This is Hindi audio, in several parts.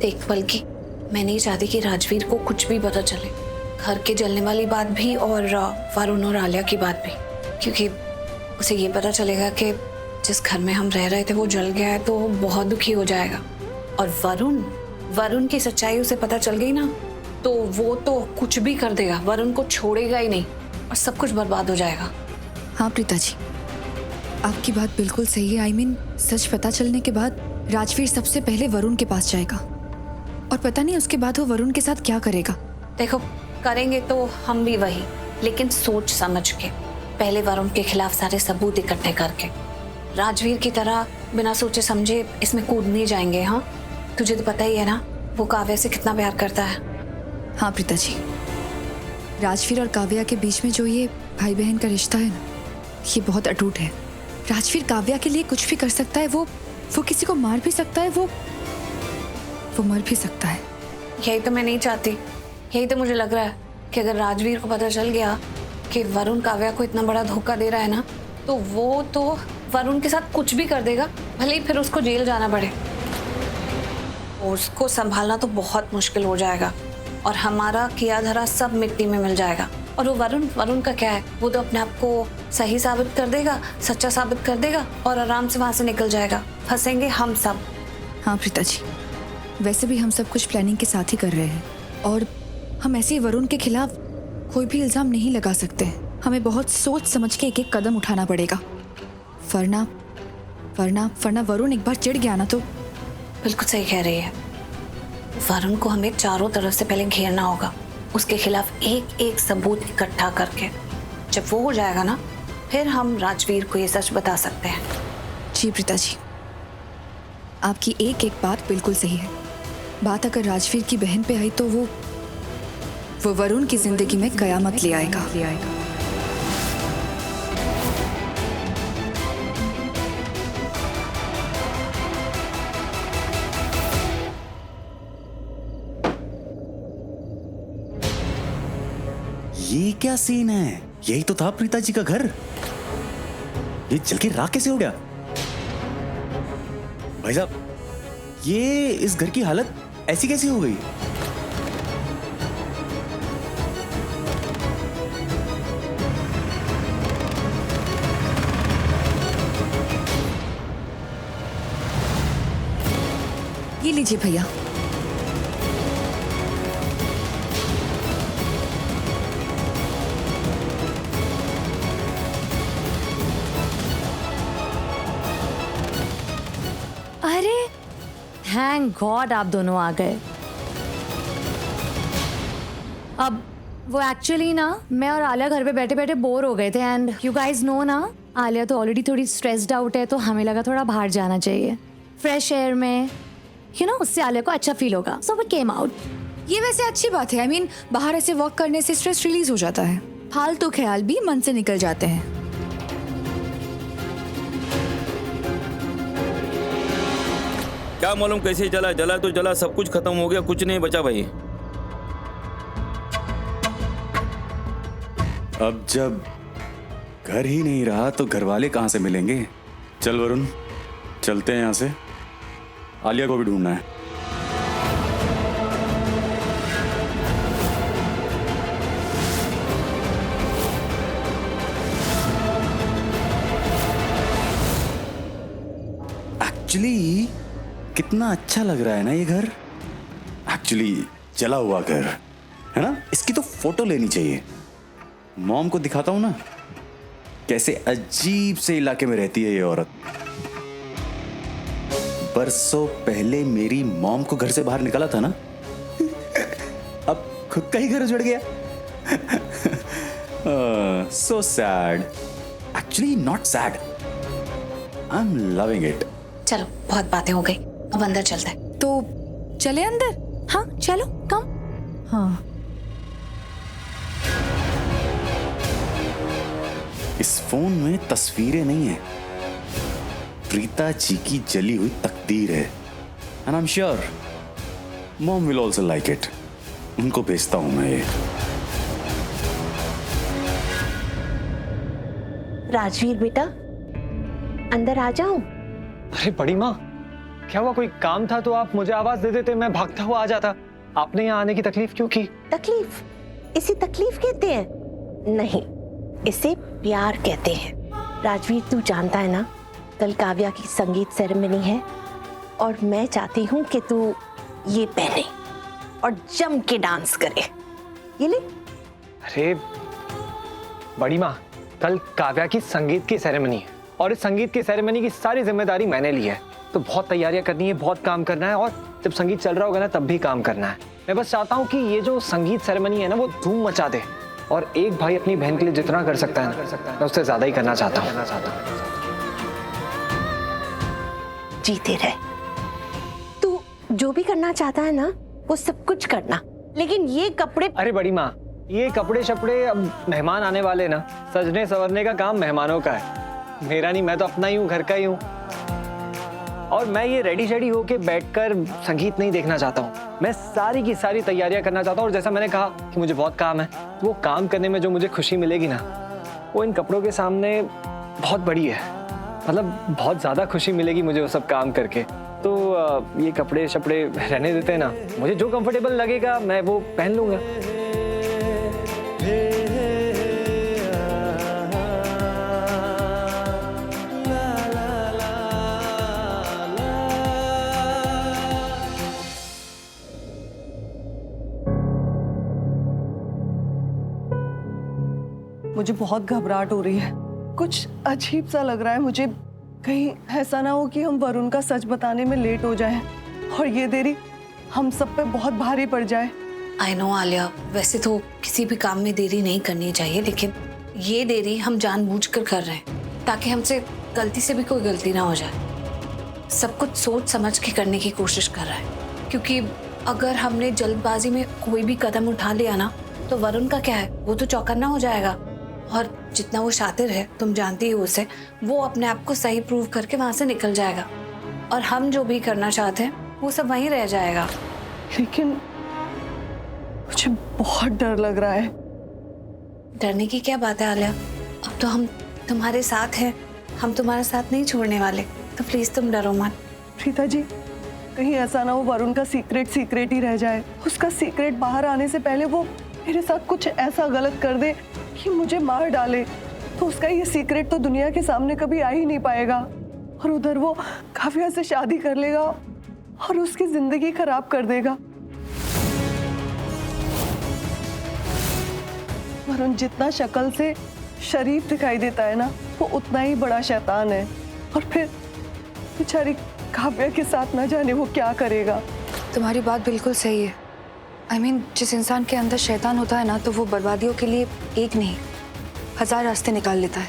एक पल की मैं नहीं चाहती कि राजवीर को कुछ भी पता चले, घर के जलने वाली बात भी और वरुण और आलिया की बात भी, क्योंकि उसे ये पता चलेगा कि जिस घर में हम रह रहे थे वो जल गया है तो वो बहुत दुखी हो जाएगा। और वरुण की सच्चाई उसे पता चल गई ना तो वो तो कुछ भी कर देगा, वरुण को छोड़ेगा ही नहीं और सब कुछ बर्बाद हो जाएगा। हाँ प्रीता जी, आपकी बात बिल्कुल सही है। I mean, सच पता चलने के बाद राजवीर सबसे पहले वरुण के पास जाएगा और पता नहीं उसके बाद वो वरुण के साथ क्या करेगा। देखो, करेंगे तो हम भी वही, लेकिन सोच समझ के, पहले वरुण के खिलाफ सारे सबूत इकट्ठे करके। राजवीर की तरह बिना सोचे समझे इसमें कूद नहीं जाएंगे। हाँ, तुझे तो पता ही है ना वो काव्या से कितना प्यार करता है। हाँ प्रीता जी, राजवीर और काव्या के बीच में जो ये भाई बहन का रिश्ता है ना, ये बहुत अटूट है। राजवीर काव्या के लिए कुछ भी कर सकता है, वो किसी को मार भी सकता है, वो मर भी सकता है। यही तो मैं नहीं चाहती। यही तो मुझे लग रहा है कि अगर राजवीर को पता चल गया कि वरुण काव्या को इतना बड़ा धोखा दे रहा है ना, तो वो तो वरुण के साथ कुछ भी कर देगा, भले ही फिर उसको जेल जाना पड़े। उसको संभालना तो बहुत मुश्किल हो जाएगा और हमारा किया धरा सब मिट्टी में मिल जाएगा। और वो वरुण का क्या है, वो तो अपने आप को सही साबित कर देगा, सच्चा साबित कर देगा और आराम से वहां से निकल जाएगा। फंसेंगे हम सब। हाँ प्रीता जी, वैसे भी हम सब कुछ प्लानिंग के साथ ही कर रहे हैं और हम ऐसे ही वरुण के खिलाफ कोई भी इल्जाम नहीं लगा सकते। हमें बहुत सोच समझ के एक एक कदम उठाना पड़ेगा, वरना वरुण एक बार चिढ़ गया ना तो। बिल्कुल सही कह रही है। वरुण को हमें चारों तरफ से पहले घेरना होगा, उसके खिलाफ एक एक सबूत इकट्ठा करके। जब वो हो जाएगा ना, फिर हम राजवीर को ये सच बता सकते हैं। जी प्रीता जी, आपकी एक एक बात बिल्कुल सही है। बात अगर राजवीर की बहन पे आई तो वो वरुण की जिंदगी में कयामत ले आएगा। ये क्या सीन है? यही तो था प्रीता जी का घर। ये जल के राख कैसे हो गया? भाई साहब, ये इस घर की हालत ऐसी कैसी हो गई? ये लीजिए भैया। अरे थैंक गॉड आप दोनों आ गए। अब वो एक्चुअली ना, मैं और आलिया घर पे बैठे बैठे बोर हो गए थे एंड यू गाइज नो ना, आलिया तो ऑलरेडी थोड़ी स्ट्रेस्ड आउट है, तो हमें लगा थोड़ा बाहर जाना चाहिए फ्रेश एयर में, यू नो, उससे आलिया को अच्छा फील होगा। So we came out. ये वैसे अच्छी बात है। I mean, बाहर ऐसे वॉक करने से स्ट्रेस रिलीज हो जाता है, फालतू ख्याल भी मन से निकल जाते हैं। क्या मालूम कैसे जला तो जला, सब कुछ खत्म हो गया, कुछ नहीं बचा भाई। अब जब घर ही नहीं रहा तो घर वाले कहां से मिलेंगे? चल वरुण, चलते हैं यहां से। आलिया को भी ढूंढना है। एक्चुअली कितना अच्छा लग रहा है ना ये घर। एक्चुअली जला हुआ घर है ना, इसकी तो फोटो लेनी चाहिए। मॉम को दिखाता हूं ना कैसे अजीब से इलाके में रहती है ये औरत। बरसों पहले मेरी मॉम को घर से बाहर निकाला था ना, अब खुद का ही घर उजड़ गया। So sad. Actually not sad, I am loving it. चलो, बहुत बातें हो गई, अब अंदर चलते हैं। तो चले अंदर? हाँ चलो, कम। हाँ। इस फोन में तस्वीरें नहीं है, प्रीता जी की जली हुई तकदीर है। And I am sure mom will also like it. उनको भेजता हूं मैं ये। राजवीर बेटा, अंदर आ जाओ। अरे बड़ी माँ, क्या हुआ, कोई काम था तो आप मुझे आवाज दे देते, मैं भागता हुआ आ जाता। आपने यहाँ आने की तकलीफ क्यों की? तकलीफ? इसे तकलीफ कहते हैं? नहीं, इसे प्यार कहते हैं। राजवीर, तू जानता है ना, कल काव्या की संगीत सेरेमनी है और मैं चाहती हूँ कि तू ये पहने और जम के डांस करे। ये ले। अरे बड़ी माँ, कल काव्या की संगीत की सेरेमनी है और इस संगीत की सेरेमनी की सारी जिम्मेदारी मैंने ली है, तो बहुत तैयारियां करनी है, बहुत काम करना है और जब संगीत चल रहा होगा ना तब भी काम करना है। मैं बस चाहता हूँ कि ये जो संगीत सेरेमनी है ना वो धूम मचा दे और एक भाई अपनी बहन के लिए जितना कर सकता है ना मैं उससे ज्यादा ही करना चाहता हूँ। जीते रहे। तू जो भी करना चाहता है ना वो सब कुछ करना, लेकिन ये कपड़े। अरे बड़ी माँ, ये कपड़े शपड़े, अब मेहमान आने वाले ना, सजने संवरने का काम मेहमानों का है, मेरा नहीं। मैं तो अपना ही हूँ, घर का ही हूँ। और मैं ये रेडी शेडी होके बैठकर संगीत नहीं देखना चाहता हूँ, मैं सारी की सारी तैयारियां करना चाहता हूँ। और जैसा मैंने कहा कि मुझे बहुत काम है, वो काम करने में जो मुझे खुशी मिलेगी ना वो इन कपड़ों के सामने बहुत बड़ी है। मतलब बहुत ज़्यादा खुशी मिलेगी मुझे वो सब काम करके। तो ये कपड़े शपड़े रहने देते हैं ना, मुझे जो कंफर्टेबल लगेगा मैं वो पहन लूँगा। मुझे बहुत घबराहट हो रही है, कुछ अजीब सा लग रहा है मुझे। कहीं ऐसा ना हो कि हम वरुण का सच बताने में लेट हो जाएं और ये देरी हम सब पे बहुत भारी पड़ जाए। आई नो आलिया, वैसे तो किसी भी काम में देरी नहीं करनी चाहिए, लेकिन ये देरी हम जानबूझकर कर रहे हैं ताकि हमसे गलती से भी कोई गलती ना हो जाए। सब कुछ सोच समझ के करने की कोशिश कर रहा है, क्योंकि अगर हमने जल्दबाजी में कोई भी कदम उठा लिया ना तो वरुण का क्या है, वो तो चौकन्ना हो जाएगा। और जितना वो शातिर है, तुम जानती हो उसे, वो अपने आप को सही प्रूव करके वहां से निकल जाएगा और हम जो भी करना चाहते हैं वो सब वहीं रह जाएगा। लेकिन मुझे बहुत डर लग रहा है। डरने की क्या बात है आलिया, अब तो हम तुम्हारे साथ हैं, हम तुम्हारा साथ नहीं छोड़ने वाले, तो प्लीज तुम डरो मत। प्रीता जी, कहीं ऐसा ना हो वरुण का सीक्रेट ही रह जाए। उसका सीक्रेट बाहर आने से पहले वो मेरे साथ कुछ ऐसा गलत कर दे कि मुझे मार डाले, तो उसका ये सीक्रेट तो दुनिया के सामने कभी आ ही नहीं पाएगा और उधर वो काव्या से शादी कर लेगा और उसकी जिंदगी खराब कर देगा। वरुण जितना शक्ल से शरीफ दिखाई देता है ना, वो उतना ही बड़ा शैतान है। और फिर बेचारी काव्या के साथ ना जाने वो क्या करेगा। तुम्हारी बात बिल्कुल सही है। I mean, जिस इंसान के अंदर शैतान होता है ना, तो वो बर्बादियों के लिए एक नहीं 1000 रास्ते निकाल लेता है।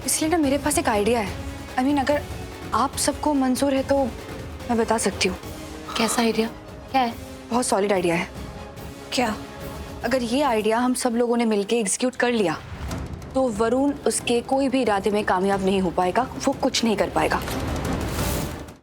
इसलिए ना मेरे पास एक आइडिया है। I mean, अगर आप सबको मंजूर है तो मैं बता सकती हूँ। कैसा आइडिया? क्या है? बहुत सॉलिड आइडिया है। क्या? अगर ये आइडिया हम सब लोगों ने मिलके एग्जीक्यूट कर लिया तो वरुण उसके कोई भी इरादे में कामयाब नहीं हो पाएगा, वो कुछ नहीं कर पाएगा।